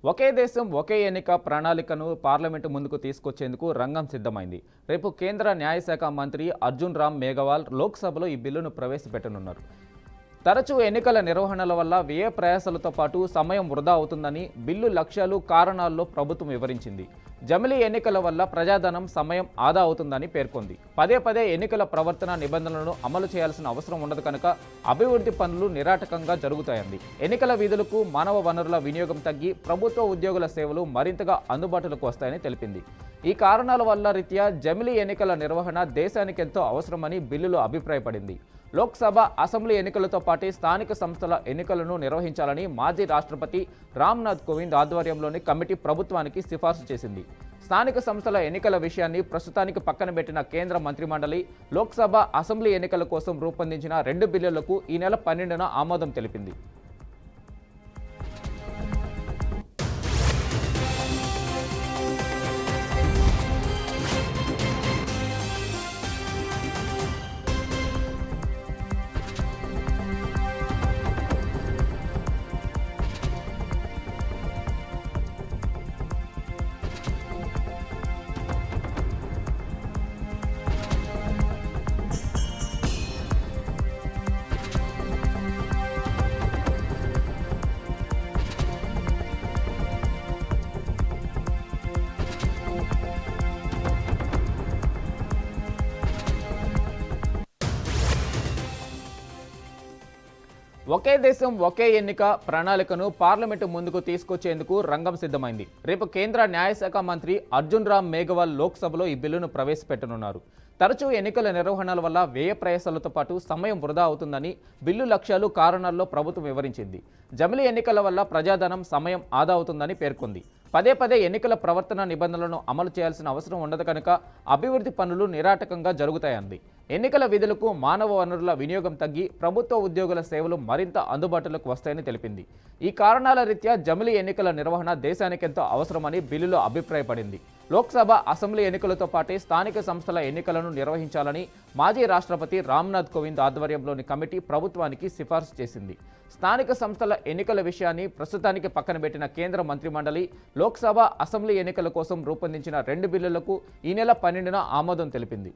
ఒకే దేశం ఒకే ఎన్నిక ప్రణాళికను పార్లమెంటు ముందుకు తీసుకొచ్చేందుకు రంగం సిద్ధమైంది. రేపు కేంద్ర న్యాయశాఖ మంత్రి అర్జున్ రామ్ మేఘవాల్ లోక్సభలో ఈ బిల్లును ప్రవేశపెట్టనున్నారు. తరచూ ఎన్నికల నిర్వహణల వల్ల వ్యయ ప్రయాసాలతో పాటు సమయం వృధా అవుతుందని బిల్లు లక్ష్యాలు కారణాల్లో ప్రభుత్వం వివరించింది. జమిలీ ఎన్నికల వల్ల ప్రజాధనం సమయం ఆదా అవుతుందని పేర్కొంది. పదే పదే ఎన్నికల ప్రవర్తన నిబంధనలను అమలు చేయాల్సిన అవసరం ఉండదు కనుక అభివృద్ధి పనులు నిరాటకంగా జరుగుతాయంది. ఎన్నికల విధులకు మానవ వనరుల వినియోగం తగ్గి ప్రభుత్వ ఉద్యోగుల సేవలు మరింతగా అందుబాటులోకి వస్తాయని తెలిపింది. ఈ కారణాల వల్ల రీత్యా జమిలీ ఎన్నికల నిర్వహణ దేశానికి ఎంతో అవసరమని బిల్లులో అభిప్రాయపడింది. లోక్సభ, అసెంబ్లీ ఎన్నికలతో పాటు స్థానిక సంస్థల ఎన్నికలను నిర్వహించాలని మాజీ రాష్ట్రపతి రామ్నాథ్ కోవింద్ ఆధ్వర్యంలోని కమిటీ ప్రభుత్వానికి సిఫార్సు చేసింది. స్థానిక సంస్థల ఎన్నికల విషయాన్ని ప్రస్తుతానికి పక్కన పెట్టిన కేంద్ర మంత్రిమండలి లోక్సభ, అసెంబ్లీ ఎన్నికల కోసం రూపొందించిన 2 బిల్లులకు ఈ నెల 12న ఆమోదం తెలిపింది. ఒకే దేశం ఒకే ఎన్నిక ప్రణాళికను పార్లమెంటు ముందుకు తీసుకొచ్చేందుకు రంగం సిద్ధమైంది. రేపు కేంద్ర న్యాయశాఖ మంత్రి అర్జున్ రామ్ మేఘవాల్ లోక్సభలో ఈ బిల్లును ప్రవేశపెట్టనున్నారు. తరచూ ఎన్నికల నిర్వహణల వల్ల వ్యయ ప్రయాసాలతో పాటు సమయం వృధా అవుతుందని బిల్లు లక్ష్యాలు కారణాల్లో ప్రభుత్వం వివరించింది. జమిలీ ఎన్నికల వల్ల ప్రజాధనం సమయం ఆదా అవుతుందని పేర్కొంది. పదే పదే ఎన్నికల ప్రవర్తన నిబంధనలను అమలు చేయాల్సిన అవసరం ఉండదు కనుక అభివృద్ధి పనులు నిరాటకంగా జరుగుతాయంది. ఎన్నికల విధులకు మానవ వనరుల వినియోగం తగ్గి ప్రభుత్వ ఉద్యోగుల సేవలు మరింత అందుబాటులోకి వస్తాయని తెలిపింది. ఈ కారణాల రీత్యా జమిలీ ఎన్నికల నిర్వహణ దేశానికి ఎంతో అవసరమని బిల్లులో అభిప్రాయపడింది. లోక్సభ, అసెంబ్లీ ఎన్నికలతో పాటు స్థానిక సంస్థల ఎన్నికలను నిర్వహించాలని మాజీ రాష్ట్రపతి రామ్నాథ్ కోవింద్ ఆధ్వర్యంలోని కమిటీ ప్రభుత్వానికి సిఫార్సు చేసింది. స్థానిక సంస్థల ఎన్నికల విషయాన్ని ప్రస్తుతానికి పక్కన పెట్టిన కేంద్ర మంత్రిమండలి లోక్సభ, అసెంబ్లీ ఎన్నికల కోసం రూపొందించిన 2 బిల్లులకు ఈ నెల 12న ఆమోదం తెలిపింది.